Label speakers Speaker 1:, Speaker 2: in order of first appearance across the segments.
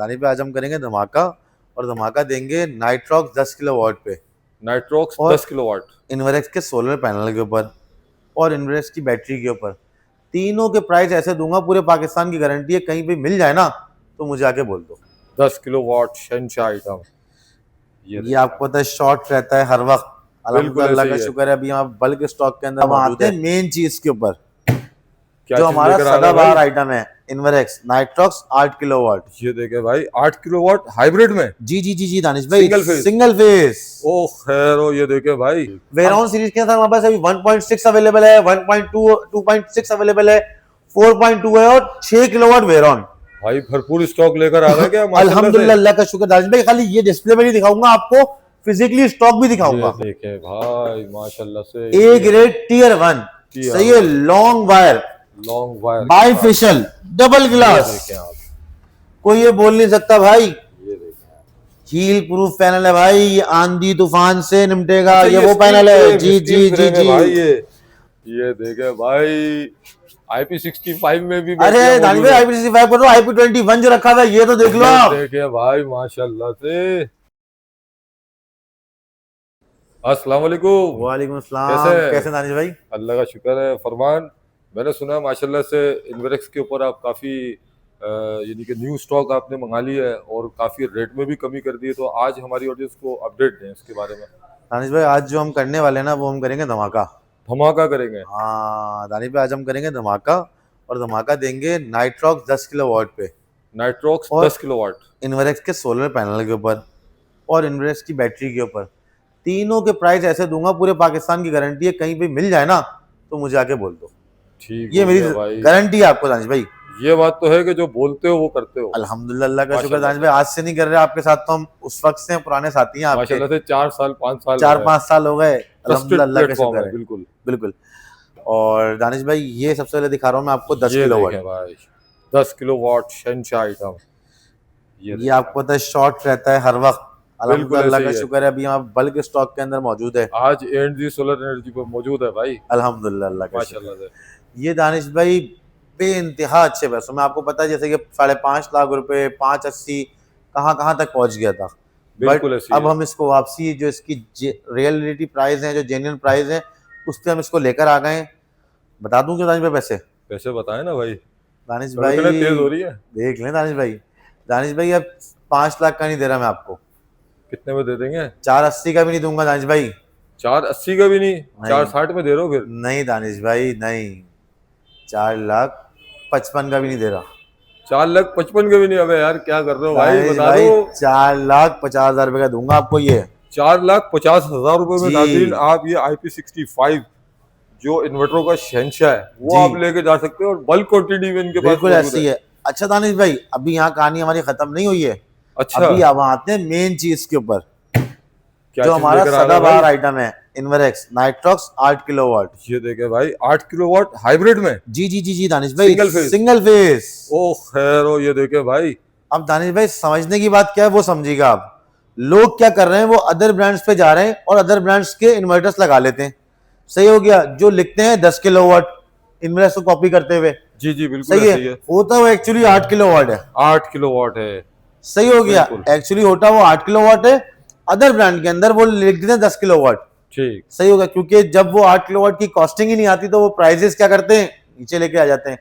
Speaker 1: दानी पे आज हम करेंगे धमाका। और धमाका देंगे नाइट्रॉक्स 10 किलोवाट पे,
Speaker 2: नाइट्रॉक्स
Speaker 1: और
Speaker 2: 10 किलोवाट
Speaker 1: इन्वर्क्स के सोलर पैनल के ऊपर, और इन्वर्क्स की बैटरी के ऊपर। तीनों के प्राइस ऐसे दूंगा, पूरे पाकिस्तान की गारंटी है। कहीं भी मिल जाए ना तो मुझे आके बोल दो।
Speaker 2: 10 किलोवाट शहनशाह आइटम।
Speaker 1: ये आपको पता है शॉर्ट रहता है हर वक्त।
Speaker 2: बिल्कुल
Speaker 1: अल्हम्दुलिल्लाह
Speaker 2: ऐसे
Speaker 1: का
Speaker 2: ही है।
Speaker 1: शुक्र है, अभी यहाँ बल्क स्टॉक के अंदर मौजूद है। मेन चीज के ऊपर
Speaker 2: क्या
Speaker 1: जो
Speaker 2: चीज
Speaker 1: हमारा
Speaker 2: लेकर आ रहे हैं
Speaker 1: सदाबहार
Speaker 2: भाई?
Speaker 1: आइटम है, इन्वर्क्स नाइट्रॉक्स 8 किलोवाट।
Speaker 2: ये देखे भाई 8 किलोवाट हाइब्रिड में
Speaker 1: जी जी जी जी दानिश भाई,
Speaker 2: सिंगल फेस।
Speaker 1: Single phase.
Speaker 2: ओ खैर हो, ये देखे भाई
Speaker 1: वेराउन सीरीज के अंदर हमारे पास अभी 1.6 अवेलेबल है, 1.2 2.6 अवेलेबल है, 4.2 है, और 6 किलोवाट वेराउन।
Speaker 2: भाई भरपूर स्टॉक लेकर आ गए क्या माशाल्लाह से?
Speaker 1: अल्हम्दुलिल्लाह, अल्लाह का शुक्र दानिश भाई। खाली ये डिस्प्ले में नहीं दिखाऊंगा आपको, फिजिकली स्टॉक भी
Speaker 2: ये
Speaker 1: दिखाऊंगा।
Speaker 2: देखे भाई माशाल्लाह से
Speaker 1: ए ग्रेड टियर 1 सही है, long wire,
Speaker 2: long wire
Speaker 1: bifacial, double glass.
Speaker 2: देखे आप,
Speaker 1: कोई ये बोल नहीं सकता भाई।
Speaker 2: ये देखे
Speaker 1: हील प्रूफ पैनल है भाई, ये आंधी तूफान से निपटेगा।
Speaker 2: अच्छा,
Speaker 1: ये वो पैनल है। जी
Speaker 2: स्टील
Speaker 1: जी जी
Speaker 2: फ्रेम है
Speaker 1: जी
Speaker 2: भाई। ये देखे भाई IP65 में भी
Speaker 1: अरे
Speaker 2: बैटरियां
Speaker 1: दानिश
Speaker 2: मौजूद
Speaker 1: भाई,
Speaker 2: है।
Speaker 1: IP65 पर IP21 जो रखा हुआ है, ये तो देख लो आप।
Speaker 2: देखे भाई माशाल्लाह से। अस्सलाम वालेकुम।
Speaker 1: वालेकुम
Speaker 2: कैसे
Speaker 1: अस्सलाम, कैसे दानिश भाई?
Speaker 2: अल्लाह का शुक्र है। फरमान, मैंने सुना है माशाल्लाह से इन्वेरेक्स के ऊपर आप काफ़ी यानी कि न्यू स्टॉक आपने मंगा लिया है और काफ़ी रेट में भी कमी कर दी है, तो आज हमारी ऑडियंस को अपडेट दें इसके बारे में।
Speaker 1: दानिश भाई, आज जो हम करने वाले हैं ना, वो हम करेंगे धमाका।
Speaker 2: धमाका करेंगे।
Speaker 1: हाँ दानिश भाई, आज हम करेंगे धमाका। और धमाका देंगे नाइट्रॉक्स 10 किलोवाट पे,
Speaker 2: नाइट्रॉक्स
Speaker 1: और
Speaker 2: 10 किलोवाट।
Speaker 1: इन्वर्क्स के सोलर पैनल के ऊपर, और इन्वर्क्स की बैटरी के ऊपर। तीनों के प्राइस ऐसे दूंगा, पूरे पाकिस्तान की गारंटी है। कहीं भी मिल जाए ना तो मुझे आके बोल दो।
Speaker 2: ठीक
Speaker 1: ये
Speaker 2: हो
Speaker 1: मेरी
Speaker 2: गया भाई।
Speaker 1: गारंटी है आपको दानिश भाई।
Speaker 2: ये बात तो है कि जो बोलते हो वो करते हो।
Speaker 1: अल्हम्दुलिल्लाह, अल्लाह का शुक्र
Speaker 2: माशाल्लाह
Speaker 1: दानिश भाई। आज से नहीं कर रहे आपके साथ, तो हम उस वक्त से पुराने साथी हैं आपके।
Speaker 2: माशाल्लाह से 4 साल 5 साल
Speaker 1: 4-5 साल हो गए।
Speaker 2: ट्रस्टेड
Speaker 1: अल्हम्दुलिल्लाह, अल्लाह का
Speaker 2: प्लेटफॉर्म
Speaker 1: शुक्र
Speaker 2: है।
Speaker 1: है।
Speaker 2: बिल्कुल
Speaker 1: बिल्कुल। और दानिश भाई, ये सबसे पहले दिखा रहा हूँ मैं आपको 10
Speaker 2: ये
Speaker 1: किलोवाट।
Speaker 2: देखें भाई 10 किलोवाट शहनशाह आइटम।
Speaker 1: ये आपको पता है शॉर्ट रहता है हर वक्त। अल्हम्दुलिल्लाह, अल्लाह
Speaker 2: ऐसे
Speaker 1: का
Speaker 2: ही है।
Speaker 1: शुक्र है, अभी यहाँ बल्क स्टॉक के अंदर मौजूद है।
Speaker 2: आज एनर्जी सोलर एनर्जी पर मौजूद है भाई
Speaker 1: अल्हम्दुलिल्लाह, अल्लाह का शुक्र
Speaker 2: माशाल्लाह से।
Speaker 1: है। ये दानिश भाई बेइंतहा अच्छे पैसों में, आपको पता है जैसे कि 5.5 लाख रुपए, 580 कहाँ कहाँ तक पहुंच गया था। बट
Speaker 2: बिल्कुल ऐसी
Speaker 1: अब
Speaker 2: है।
Speaker 1: हम इसको वापसी, जो इसकी रियलिटी प्राइस है, जो जेन्युइन प्राइस है, उस पर हम इसको लेकर आ गए। बता दूं क्यों दानिश भाई पैसे?
Speaker 2: कैसे बताएं ना भाई,
Speaker 1: दानिश
Speaker 2: धड़कनें
Speaker 1: भाई
Speaker 2: तेज हो रही है।
Speaker 1: देख लें दानिश भाई। दानिश भाई, अब 5 लाख का नहीं दे रहा मैं आपको,
Speaker 2: कितने में दे देंगे?
Speaker 1: 480 का भी नहीं दूंगा दानिश भाई।
Speaker 2: 480 का भी नहीं,
Speaker 1: नहीं
Speaker 2: 460 में दे रहे हो फिर?
Speaker 1: नहीं दानिश भाई, नहीं। 4,55,000 का भी नहीं दे रहा
Speaker 2: 4,55,000 का भी नहीं। अबे यार क्या कर रहे हो भाई,
Speaker 1: दानिश
Speaker 2: बता
Speaker 1: भाई।
Speaker 2: दो।
Speaker 1: 4,50,000 रुपए का दूंगा आपको ये।
Speaker 2: 4,50,000 रुपए में
Speaker 1: जी।
Speaker 2: नाज़रीन आप ये IP65 जो इन्वर्टरों का शहंशाह है वो
Speaker 1: जी।
Speaker 2: आप लेके जा सकते हो, और बल्क क्वांटिटी में इनके पास
Speaker 1: बिल्कुल
Speaker 2: मौजूद
Speaker 1: ऐसी
Speaker 2: है।
Speaker 1: है। अच्छा दानिश भाई, अभी यहाँ कहानी हमारी खत्म नहीं हुई है।
Speaker 2: अच्छा,
Speaker 1: अभी अब आते हैं मेन चीज के ऊपर,
Speaker 2: क्या
Speaker 1: जो
Speaker 2: चीज
Speaker 1: हमारा
Speaker 2: लेकर आ रहे हैं
Speaker 1: सदाबहार
Speaker 2: भाई?
Speaker 1: आइटम है, इन्वर्क्स नाइट्रॉक्स 8 किलोवाट।
Speaker 2: ये देखे भाई 8 किलोवाट हाइब्रिड में
Speaker 1: जी जी जी जी दानिश भाई,
Speaker 2: सिंगल फेस।
Speaker 1: Single phase.
Speaker 2: ओ खैर हो, ये देखे भाई
Speaker 1: अब दानिश भाई, समझने की बात क्या है वो समझिएगा आप। लोग क्या कर रहे हैं, वो अदर ब्रांड्स पे जा रहे हैं और अदर ब्रांड्स के इन्वर्टर्स लगा लेते हैं। सही हो गया, जो लिखते हैं 10 किलोवाट इन्वर्टर्स को कॉपी करते हुए।
Speaker 2: जी जी बिल्कुल
Speaker 1: सही
Speaker 2: ऐसे ही
Speaker 1: है,
Speaker 2: है।
Speaker 1: होता वो एक्चुअली 8 किलोवाट है।
Speaker 2: 8 किलोवाट है।
Speaker 1: सही हो गया,
Speaker 2: बिल्कुल।
Speaker 1: एक्चुअली होता वो 8 किलोवाट है। अदर ब्रांड के अंदर वो लिख देते हैं 10 किलोवाट।
Speaker 2: ठीक।
Speaker 1: सही होगा, क्योंकि जब वो 8 किलोवाट की कॉस्टिंग ही नहीं आती, तो वो प्राइजेस क्या करते हैं, नीचे लेके आ जाते हैं।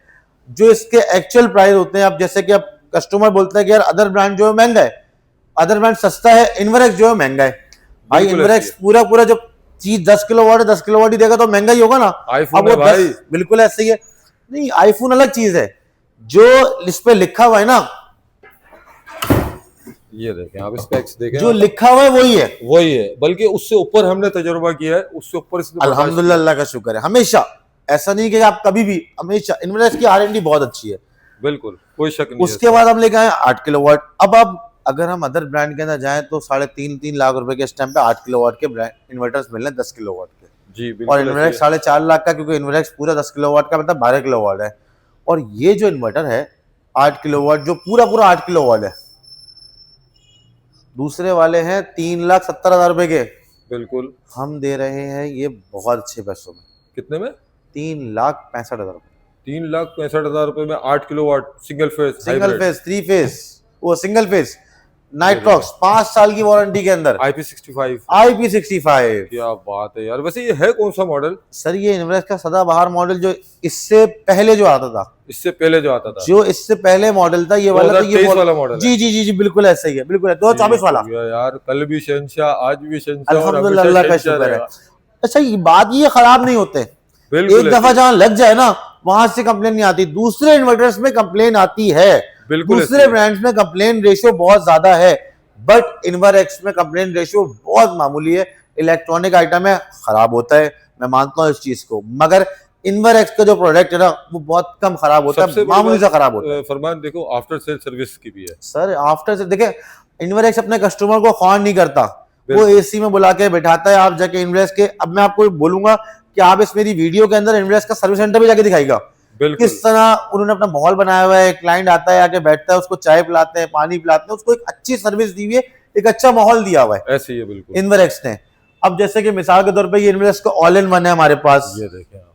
Speaker 1: जो इसके एक्चुअल प्राइस होते हैं, अब जैसे कि अब कस्टमर बोलता है कि यार अदर ब्रांड जो है महंगा है, अदर ब्रांड सस्ता है, इन्वर्क्स जो है महंगा है। भाई
Speaker 2: बिल्कुल
Speaker 1: इन्वर्क्स
Speaker 2: ऐसी
Speaker 1: पूरा पूरा जब चीज 10 किलोवाट है, 10 किलोवाट ही देगा तो महंगा ही होगा ना।
Speaker 2: आईफोन
Speaker 1: अब वो
Speaker 2: है भाई।
Speaker 1: 10 बिल्कुल ऐसे ही है। नहीं, आईफोन अलग चीज है, जो इस पे लिखा हुआ है ना,
Speaker 2: ये देखें आप स्पेक्स देखें,
Speaker 1: जो लिखा हुआ है वही है।
Speaker 2: वही है, बल्कि उससे ऊपर हमने तजर्बा किया है, उससे ऊपर इसने बर्दाश्त
Speaker 1: अल्हम्दुलिल्लाह, अल्लाह का शुक्र है। हमेशा ऐसा नहीं कि आप कभी भी, हमेशा इन्वर्क्स की R&D बहुत अच्छी है।
Speaker 2: किया। बिल्कुल कोई शक नहीं है
Speaker 1: उसके बाद हम लेके आए 8 किलोवाट। अब अगर हम अदर ब्रांड के अंदर जाएं तो 3.5 लाख रुपए के इस टाइम पे 8 किलोवाट के इन्वर्टर्स मिल रहे हैं 10 किलोवाट के।
Speaker 2: जी
Speaker 1: और
Speaker 2: बिल्कुल
Speaker 1: इन्वर्क्स
Speaker 2: ऐसी है।
Speaker 1: 4.5 लाख का, क्योंकि इन्वर्क्स पूरा 10 किलोवाट का मतलब 12 किलोवाट है। और ये जो इन्वर्टर है 8 किलोवाट, जो पूरा पूरा 8 किलोवाट है, दूसरे वाले हैं 3,70,000 रुपए के।
Speaker 2: बिल्कुल।
Speaker 1: हम दे रहे हैं ये बहुत अच्छे पैसों में,
Speaker 2: कितने में?
Speaker 1: 3,65,000 रुपए।
Speaker 2: 3,65,000 रुपए में 8 kilowatt single phase
Speaker 1: single face, 3 face. वो सिंगल फेस नाइट्रॉक्स 5 साल की वारंटी के अंदर
Speaker 2: IP65
Speaker 1: IP65।
Speaker 2: क्या बात है यार। वैसे ये है कौन सा मॉडल?
Speaker 1: सर ये इन्वेक्स का सदाबहार मॉडल जो इससे पहले जो आता था,
Speaker 2: इससे पहले जो आता था,
Speaker 1: जो इससे पहले मॉडल था ये वाला, तो ये
Speaker 2: 2023 वाला मॉडल
Speaker 1: जी जी जी जी बिल्कुल ऐसा ही है, बिल्कुल 2024 वाला।
Speaker 2: यार कल भी शहंशाह, आज भी शहंशाह, और
Speaker 1: अल्हम्दुलिल्लाह,
Speaker 2: हमेशा
Speaker 1: अल्लाह का
Speaker 2: शहंशाह
Speaker 1: शुक्र है।
Speaker 2: रहेगा।
Speaker 1: अच्छा ये बात, ये खराब नहीं होते,
Speaker 2: बिल्कुल
Speaker 1: एक दफा
Speaker 2: ऐसे ही।
Speaker 1: जहां लग जाए ना वहां से कंप्लेन नहीं आती, दूसरे इन्वर्टर्स में कंप्लेन आती है,
Speaker 2: बिल्कुल
Speaker 1: दूसरे
Speaker 2: ऐसे ही।
Speaker 1: ब्रांड्स में कंप्लेन रेशियो बहुत ज्यादा है, बट इन्वरएक्स में कंप्लेन रेशियो बहुत मामूली है। इलेक्ट्रॉनिक आइटम है, खराब होता है, मैं मानता हूँ इस चीज को, मगर इन्वरएक्स का जो प्रोडक्ट है ना वो बहुत कम खराब होता
Speaker 2: सबसे
Speaker 1: है,
Speaker 2: बड़ी
Speaker 1: मामूली सा
Speaker 2: बात,
Speaker 1: खराब होता है।
Speaker 2: फरमान देखो आफ्टर सेल सर्विस की भी है
Speaker 1: सर आफ्टर से देखे, इन्वरएक्स अपने कस्टमर को ख्वान नहीं करता, वो
Speaker 2: बिल्कुल।
Speaker 1: एसी में बुला के बैठाता है, आप जाके इन्वरएक्स के, अब मैं आपको बोलूंगा कि आप इस मेरी वीडियो के अंदर इन्वरएक्स का सर्विस सेंटर भी जाके दिखाएगा
Speaker 2: बिल्कुल
Speaker 1: किस तरह उन्होंने अपना माहौल बनाया हुआ है, क्लाइंट आता है आके बैठता है, उसको चाय पिलाते हैं, पानी पिलाते हैं, उसको एक अच्छी सर्विस दी हुई है, एक अच्छा माहौल दिया हुआ है
Speaker 2: ऐसे ही है बिल्कुल।
Speaker 1: इन्वरएक्स ने। अब जैसे कि मिसाल के तौर पे ये इन्वरएक्स का ऑल इन वन है हमारे पास,
Speaker 2: ये देखें आप,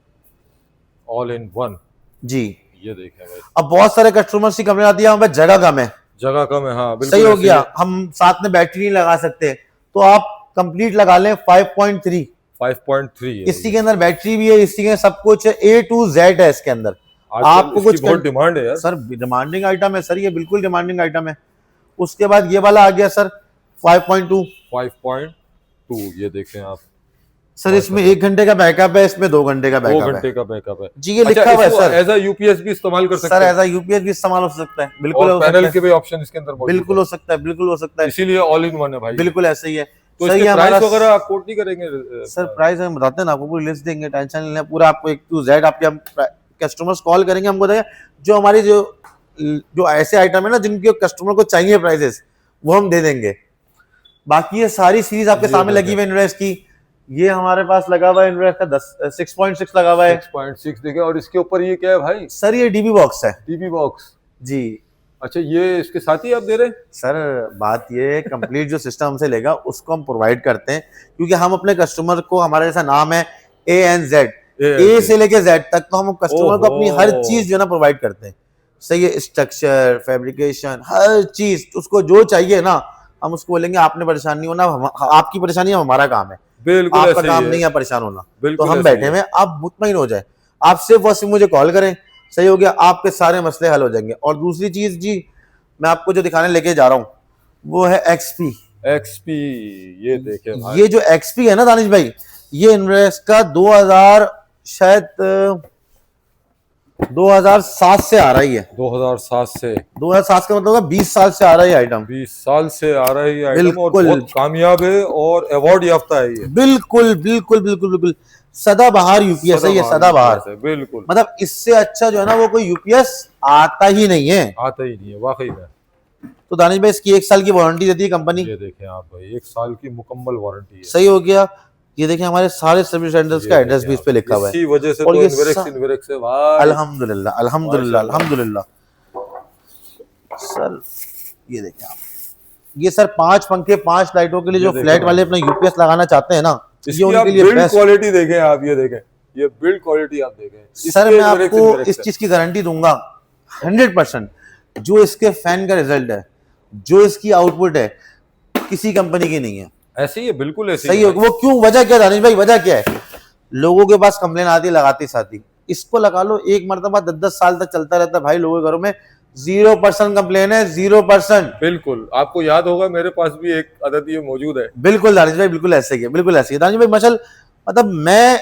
Speaker 2: ऑल इन वन,
Speaker 1: जी।
Speaker 2: ये देखें भाई,
Speaker 1: अब बहुत सारे कस्टमर्स की कंप्लेन आती है हमें जगह कम है,
Speaker 2: जगह कम है, हाँ बिल्कुल
Speaker 1: सही हो
Speaker 2: ऐसे ही
Speaker 1: गया,
Speaker 2: है।
Speaker 1: हम साथ में बैटरी नहीं लगा सकते, तो आप कंप्लीट लगा लें 5.3,
Speaker 2: 5.3 है
Speaker 1: इसी के अंदर बैटरी भी है, इसी के सब कुछ है, A to Z है इसके अंदर।
Speaker 2: आजकल
Speaker 1: आपको
Speaker 2: इसकी
Speaker 1: कुछ
Speaker 2: बहुत डिमांड है यार।
Speaker 1: सर डिमांडिंग आइटम है सर, ये बिल्कुल डिमांडिंग आइटम है। उसके बाद ये वाला आ गया सर 5.2,
Speaker 2: 5.2 ये देखें आप,
Speaker 1: सर इसमें 1 घंटे का बैकअप है, इसमें 2 घंटे का
Speaker 2: 2
Speaker 1: बैकअप
Speaker 2: घंटे
Speaker 1: है
Speaker 2: का बैकअप है
Speaker 1: जी, ये लिखा हुआ है सर।
Speaker 2: एज अ यूपीएस भी इस्तेमाल कर सकते
Speaker 1: सर
Speaker 2: हैं,
Speaker 1: ऐसा यूपीएस भी इस्तेमाल हो सकता है, बिल्कुल
Speaker 2: और
Speaker 1: हो
Speaker 2: पैनल
Speaker 1: सकता
Speaker 2: के
Speaker 1: है,
Speaker 2: भी ऑप्शन इसके अंदर मौजूद
Speaker 1: बिल्कुल
Speaker 2: है।
Speaker 1: हो सकता है, बिल्कुल हो सकता है,
Speaker 2: इसीलिए ऑल इन वन है भाई।
Speaker 1: बिल्कुल ऐसे ही है।
Speaker 2: तो
Speaker 1: सर
Speaker 2: इसके
Speaker 1: ये
Speaker 2: प्राइस
Speaker 1: हमारा
Speaker 2: वगैरह आप कोट नहीं करेंगे?
Speaker 1: सर प्राइस हम बताते हैं ना, आपको पूरी लिस्ट देंगे, टेंशन नहीं लेना, पूरा आपको A to Z आपके हम कस्टमर्स कॉल करेंगे, हमको देंगे जो हमारी जो ऐसे आइटम है ना जिनके कस्टमर को चाहिए प्राइसेस, वो हम दे देंगे। बाकी ये सारी सीरीज आपके
Speaker 2: ये
Speaker 1: सामने लगी हुई है इन्वेस्ट की, ये हमारे पास लगा हुआ है इन्वेस्ट का 6.6 लगा हुआ है
Speaker 2: 6.6 देखें, और इसके ऊपर ये क्या है भाई?
Speaker 1: सर, ये डीबी बॉक्स है
Speaker 2: टीवी बॉक्स।
Speaker 1: जी।
Speaker 2: अच्छा ये इसके साथ ही आप दे रहे हैं?
Speaker 1: सर बात ये कंप्लीट जो सिस्टम हमसे लेगा उसको हम प्रोवाइड करते हैं, क्योंकि हम अपने कस्टमर को, हमारा जैसा नाम है ANZ, ए से लेके Z तक, तो हम कस्टमर को अपनी हर चीज जो है ना प्रोवाइड करते हैं, सही है, स्ट्रक्चर, फैब्रिकेशन, हर चीज उसको जो चाहिए ना, हम उसको बोलेंगे आपने परेशान नहीं होना, आपकी परेशानी हमारा काम है,
Speaker 2: बिल्कुल
Speaker 1: आपका
Speaker 2: ऐसे
Speaker 1: काम
Speaker 2: ही
Speaker 1: नहीं है परेशान होना, तो
Speaker 2: बिल्कुल
Speaker 1: हम
Speaker 2: ऐसे
Speaker 1: बैठे
Speaker 2: ही
Speaker 1: हुए हैं, आप मुतमईन हो जाए, आप सिर्फ और सिर्फ मुझे कॉल करें, सही हो गया, आपके सारे मसले हल हो जाएंगे। और दूसरी चीज जी, मैं आपको जो दिखाने लेके जा रहा हूँ वो है XP।
Speaker 2: XP ये देखें भाई,
Speaker 1: ये जो XP है ना दानिश भाई, ये इन्वेस्ट का 2007 से आ रही है,
Speaker 2: 2007 से,
Speaker 1: 2007 का मतलब होगा 20 साल से आ रहा है आइटम,
Speaker 2: 20 साल से आ रही है आइटम, और
Speaker 1: बिल्कुल।
Speaker 2: बहुत कामयाब है और अवार्ड याफ्ता है ये।
Speaker 1: बिल्कुल बिल्कुल बिल्कुल बिल्कुल सदाबहार यूपीएस है ये, सदाबहार,
Speaker 2: है, बिल्कुल
Speaker 1: मतलब इससे अच्छा जो है ना वो कोई यूपीएस आता ही नहीं है।
Speaker 2: आता ही नहीं है वाकई में।
Speaker 1: तो दानिश भाई इसकी 1 साल की वारंटी देती है कंपनी,
Speaker 2: ये देखें आप भाई, 1 साल की मुकम्मल वारंटी है।
Speaker 1: सही हो गया। ये देखें हमारे सारे सर्विस सेंटर्स का एड्रेस भी इस पे लिखा हुआ है,
Speaker 2: इसी वजह से
Speaker 1: और
Speaker 2: तो
Speaker 1: ये
Speaker 2: इन्वेरेक्स है भाई।
Speaker 1: अल्हम्दुलिल्लाह अल्हम्दुलिल्लाह
Speaker 2: माशाल्लाह।
Speaker 1: अल्हम्दुलिल्लाह। सर ये देखें आप, ये सर 5 पंखे 5 लाइटों के लिए
Speaker 2: ये
Speaker 1: जो
Speaker 2: देखें
Speaker 1: फ्लैट
Speaker 2: आप।
Speaker 1: वाले अपना यूपीएस लगाना चाहते हैं ना, ये
Speaker 2: इसकी आप
Speaker 1: उनके लिए
Speaker 2: बिल्ड
Speaker 1: बेस्ट।
Speaker 2: क्वालिटी देखें आप, ये देखें, ये बिल्ड क्वालिटी आप देखें।
Speaker 1: सर
Speaker 2: इसके
Speaker 1: मैं आपको
Speaker 2: Inovix
Speaker 1: इस चीज की गारंटी दूंगा 100%, जो इसके फैन का रिजल्ट है, जो इसकी आउटपुट है, किसी कंपनी की नहीं है।
Speaker 2: ऐसे ही है, बिल्कुल ऐसे
Speaker 1: सही
Speaker 2: ही
Speaker 1: हो,
Speaker 2: है।
Speaker 1: वो क्यों, वजह क्या दानिश भाई, वजह क्या है, लोगों के पास कंप्लेन आती है लगाते साथ ही, इसको लगा लो एक मरतबा 10-10 साल तक चलता रहता है भाई, लोगों के घरों में 0% कंप्लेन है, 0%।
Speaker 2: बिल्कुल आपको याद होगा मेरे पास भी एक अदद ये मौजूद है।
Speaker 1: बिल्कुल दानिश भाई, बिल्कुल ऐसे ही है, बिल्कुल ऐसे ही दानिश भाई। मतलब मैं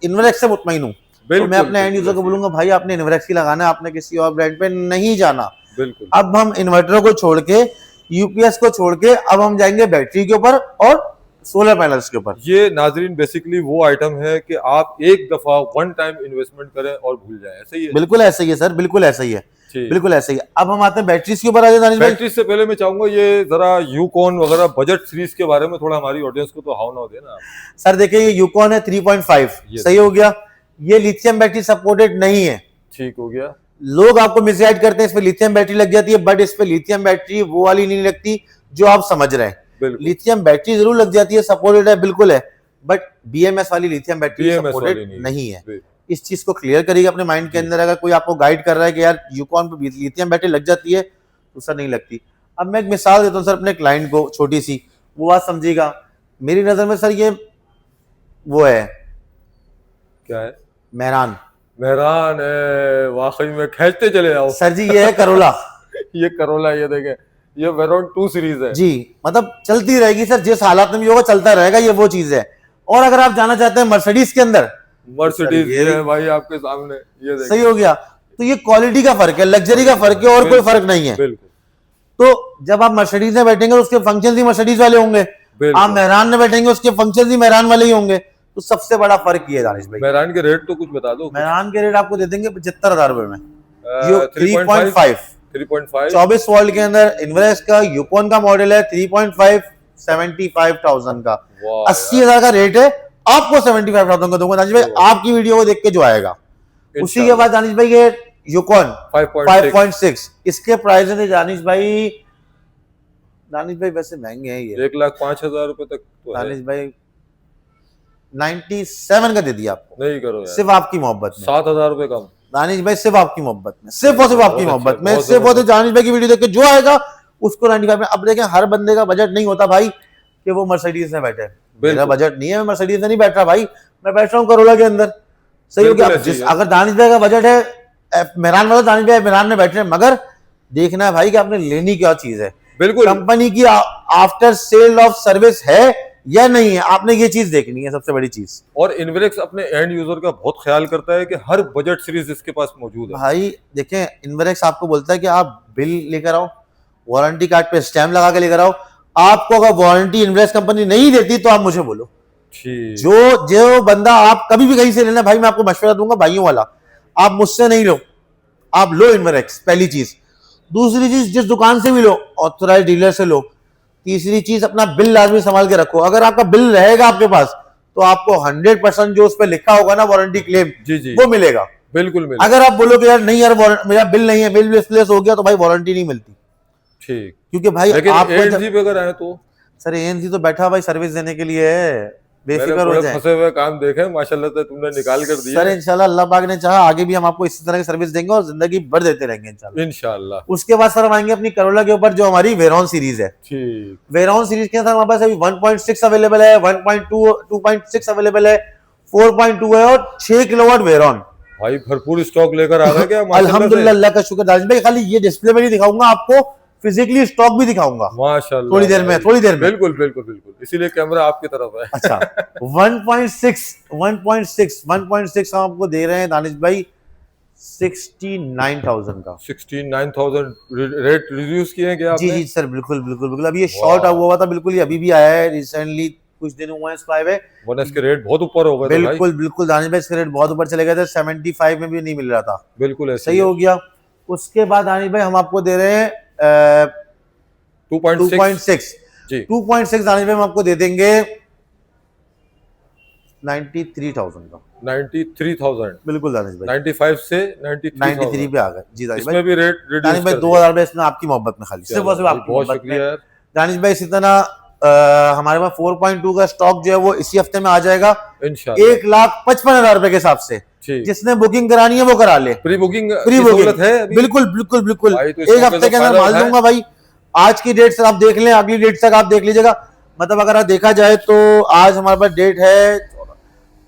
Speaker 1: इन्वरएक्स से मुतमईन हूँ, तो मैं अपने एंड यूजर को बोलूंगा भाई आपने इन्वरएक्स ही लगाना है, आपने किसी और ब्रांड पे नहीं जाना।
Speaker 2: बिल्कुल
Speaker 1: अब हम इन्वर्टर को छोड़ के, यूपीएस को छोड़ के, अब हम जाएंगे बैटरी के ऊपर और सोलर पैनल्स के ऊपर।
Speaker 2: ये नाजरीन बेसिकली वो आइटम है कि आप एक दफा वन टाइम इन्वेस्टमेंट करें और भूल जाएं, ऐसे ही है।
Speaker 1: बिल्कुल ऐसे ही है सर, बिल्कुल ऐसे ही है,
Speaker 2: ठीक।
Speaker 1: बिल्कुल ऐसे ही है। अब हम आते हैं बैटरीज के ऊपर, आ जाए दानिश भाई।
Speaker 2: बैटरी से पहले मैं चाहूंगा ये जरा यूकॉन वगैरह बजट सीरीज के बारे में थोड़ा हमारी ऑडियंस को तो हाव ना देना।
Speaker 1: सर देखिए ये यूकॉन है 3.5, सही हो गया, ये लिथियम बैटरी सपोर्टेड नहीं है,
Speaker 2: ठीक हो गया।
Speaker 1: लोग आपको मिसगाइड करते हैं इस पे लिथियम बैटरी लग जाती है, बट इस पे लिथियम बैटरी वो वाली नहीं लगती जो आप समझ रहे हैं।
Speaker 2: बिल्कुल
Speaker 1: लिथियम बैटरी जरूर लग जाती है, सपोर्टेड है, बिल्कुल है, बट बीएमएस वाली लिथियम बैटरी
Speaker 2: BMS
Speaker 1: सपोर्टेड
Speaker 2: वाली
Speaker 1: नहीं है।
Speaker 2: बिल्कुल।
Speaker 1: इस चीज को क्लियर करिएगा अपने माइंड के अंदर, अगर कोई आपको गाइड कर रहा है कि यार यूकॉन पे लिथियम बैटरी लग जाती है, तो सर नहीं लगती। अब मैं एक मिसाल देता हूँ सर अपने क्लाइंट को, छोटी सी, वो बात समझिएगा। मेरी नजर में सर ये वो है,
Speaker 2: क्या है?
Speaker 1: मेहरान।
Speaker 2: मेहरान है, वाकई में खींचते चले जाओ।
Speaker 1: सर जी ये है करोला।
Speaker 2: ये करोला, ये देखें, ये वेरोन 2 सीरीज है
Speaker 1: जी, मतलब चलती रहेगी सर, जिस हालात में भी होगा चलता रहेगा, ये वो चीज है। और अगर आप जाना चाहते हैं मर्सिडीज के अंदर,
Speaker 2: मर्सिडीज,
Speaker 1: ये
Speaker 2: ये है भाई आपके सामने, ये देखें।
Speaker 1: सही हो गया। तो ये क्वालिटी का फर्क है, लग्जरी का फर्क है, और कोई फर्क नहीं है।
Speaker 2: बिल्कुल
Speaker 1: तो जब आप मर्सिडीज में बैठेंगे तो उसके फंक्शन ही मर्सिडीज वाले होंगे,
Speaker 2: बिल्कुल।
Speaker 1: आप मेहरान में बैठेंगे उसके फंक्शन ही मेहरान वाले ही होंगे। तो सबसे बड़ा फर्क ये है दानिश भाई।
Speaker 2: मेहरान के रेट तो कुछ बता दो।
Speaker 1: मेहरान के रेट आपको दे देंगे 75,000 रुपए में।
Speaker 2: 3.5
Speaker 1: 24 वोल्ट के अंदर इन्वेक्स का यूकॉन का मॉडल है, 3.5 75,000 का।
Speaker 2: वाह
Speaker 1: 80,000 का रेट है, आपको 75,000 का दूंगा दानिश भाई, आपकी वीडियो को देख के जो आएगा। उसी के बाद दानिश भाई ये यूकॉन 5.6, इसके प्राइस है दानिश भाई वैसे महंगे हैं ये,
Speaker 2: 1,05,000 रुपए तक तो है।
Speaker 1: दानिश भाई 97 का दे दिया आपको,
Speaker 2: नहीं करो यार,
Speaker 1: सिर्फ आपकी मोहब्बत में।
Speaker 2: 7,000 रुपए कम।
Speaker 1: दानिश भाई सिर्फ आपकी मोहब्बत में, सिर्फ और सिर्फ आपकी
Speaker 2: बहुत
Speaker 1: मोहब्बत
Speaker 2: अच्छे,
Speaker 1: में,
Speaker 2: बहुत
Speaker 1: सिर्फ और सिर्फ
Speaker 2: जबरदस्त।
Speaker 1: दानिश भाई की वीडियो देख के जो आएगा उसको 95 में। अब देखें हर बंदे का बजट नहीं होता भाई कि वो मर्सिडीज में बैठे। मेरा बजट नहीं है, मैं मर्सिडीज में नहीं बैठ रहा भाई, मैं बैठ रहा हूँ करोला के अंदर। सही हो गया।
Speaker 2: बिल्कुल ऐसे ही है।
Speaker 1: अगर दानिश भाई का बजट है मेहरान वाला, दानिश भाई मेहरान में बैठ रहे हैं, मगर देखना है भाई कि आपने लेनी क्या चीज है,
Speaker 2: बिल्कुल
Speaker 1: कंपनी की आफ्टर सेल ऑफ सर्विस है या नहीं है, आपने ये चीज देखनी है, सबसे बड़ी चीज।
Speaker 2: और इन्वेक्स अपने एंड यूजर का बहुत ख्याल करता है कि हर बजट सीरीज इसके पास मौजूद है।
Speaker 1: भाई देखें, इन्वेक्स आपको बोलता है कि आप बिल लेकर आओ, वारंटी कार्ड पे स्टैम्प लगा के लेकर आओ। आपको अगर वारंटी इन्वेक्स कंपनी नहीं देती तो आप मुझे बोलो।
Speaker 2: ठीक,
Speaker 1: जो जो बंदा आप कभी भी कहीं से लेना भाई, मैं आपको मशवरा दूंगा भाइयों वाला, आप मुझसे नहीं लो, आप लो इन्वेक्स, पहली चीज। दूसरी चीज, जिस दुकान से भी लो ऑथराइज डीलर से लो। तीसरी चीज, अपना बिल लाजमी संभाल के रखो। अगर आपका बिल रहेगा आपके पास तो आपको 100% जो उस पर लिखा होगा ना वारंटी क्लेम,
Speaker 2: जी जी,
Speaker 1: वो मिलेगा।
Speaker 2: बिल्कुल मिल।
Speaker 1: अगर आप बोलो कि यार नहीं यार मेरा बिल नहीं है, बिल मिसप्लेस हो गया, तो भाई वारंटी नहीं मिलती।
Speaker 2: ठीक,
Speaker 1: क्योंकि भाई
Speaker 2: लेकिन
Speaker 1: आपको
Speaker 2: एएनजी पे अगर आए तो
Speaker 1: सर एएनजी तो बैठा भाई सर्विस देने के लिए है, बेफिक्र हो जाए।
Speaker 2: फंसे हुए काम देखे माशाल्लाह से तुमने निकाल कर दिया।
Speaker 1: सर इंशाल्लाह अल्लाह पाक ने चाहा आगे भी हम आपको इसी तरह की सर्विस देंगे और जिंदगी भर देते रहेंगे इंशाल्लाह।
Speaker 2: इंशाल्लाह।
Speaker 1: उसके बाद सर हम आएंगे अपनी करोला के ऊपर, जो हमारी वेरॉन सीरीज है।
Speaker 2: ठीक,
Speaker 1: वेरॉन सीरीज के अंदर हमारे पास अभी 1.6 अवेलेबल है, 1.2 2.6 अवेलेबल है, 4.2 है और 6 किलोवाट वेरॉन।
Speaker 2: भाई भरपूर स्टॉक लेकर आ रहे क्या? माशाल्लाह से।
Speaker 1: अल्हम्दुलिल्लाह, अल्लाह का शुक्र दानिश भाई। खाली ये डिस्प्ले में नहीं दिखाऊंगा आपको, फिजिकली स्टॉक भी दिखाऊंगा
Speaker 2: माशाल्लाह,
Speaker 1: थोड़ी देर में, थोड़ी देर में।
Speaker 2: बिल्कुल बिल्कुल बिल्कुल, इसीलिए कैमरा आपकी तरफ है।
Speaker 1: अच्छा 1.6 हम आपको दे रहे हैं दानिश भाई 69,000 का।
Speaker 2: 69,000 रेट रिड्यूस किए हैं क्या
Speaker 1: जी
Speaker 2: आपने?
Speaker 1: जी सर, बिल्कुल बिल्कुल बिल्कुल। अभी ये शॉर्ट हुआ था बिल्कुल, ये अभी भी आया है रिसेंटली, कुछ दिन हुए हैं इसको आए हुए।
Speaker 2: वरना इसके रेट बहुत ऊपर हो गए थे भाई।
Speaker 1: बिल्कुल बिल्कुल दानिश भाई, इसका रेट बहुत ऊपर चले गए थे, 75 में भी नहीं मिल रहा था।
Speaker 2: बिल्कुल ऐसे
Speaker 1: सही हो गया। उसके बाद दानिश भाई हम आपको दे रहे हैं 2.6
Speaker 2: जी,
Speaker 1: 2.6 दानिश भाई हम आपको दे देंगे 93,000 का।
Speaker 2: 93,000,
Speaker 1: बिल्कुल दानिश भाई,
Speaker 2: 95 से
Speaker 1: 93 पे आ गए। जी दानिश भाई,
Speaker 2: इसमें भी रेट
Speaker 1: दानिश
Speaker 2: रिड्यूस
Speaker 1: भाई
Speaker 2: कर
Speaker 1: 2,000 रुपए इसमें आपकी मोहब्बत में, खाली सिर्फ और सिर्फ आपकी
Speaker 2: बहुत
Speaker 1: मोहब्बत में।
Speaker 2: शुक्रिया यार।
Speaker 1: दानिश भाई इसी तरह हमारे पास 4.2 का स्टॉक जो है वो इसी हफ्ते में आ जाएगा
Speaker 2: इंशाल्लाह।
Speaker 1: 1,55,000 रुपए के हिसाब से।
Speaker 2: ठीक,
Speaker 1: जिसने बुकिंग करानी है वो करा ले,
Speaker 2: प्री बुकिंग
Speaker 1: प्री
Speaker 2: की
Speaker 1: बुकिंग
Speaker 2: सहूलत है अभी?
Speaker 1: बिल्कुल बिल्कुल बिल्कुल,
Speaker 2: भाई तो
Speaker 1: एक
Speaker 2: इसका
Speaker 1: हफ्ते के
Speaker 2: फायदा
Speaker 1: अंदर माल
Speaker 2: उठाएं।
Speaker 1: दूंगा भाई। आज की डेट से आप देख लें, अगली डेट तक आप देख लीजिएगा। मतलब अगर आप देखा जाए तो आज हमारे पास डेट है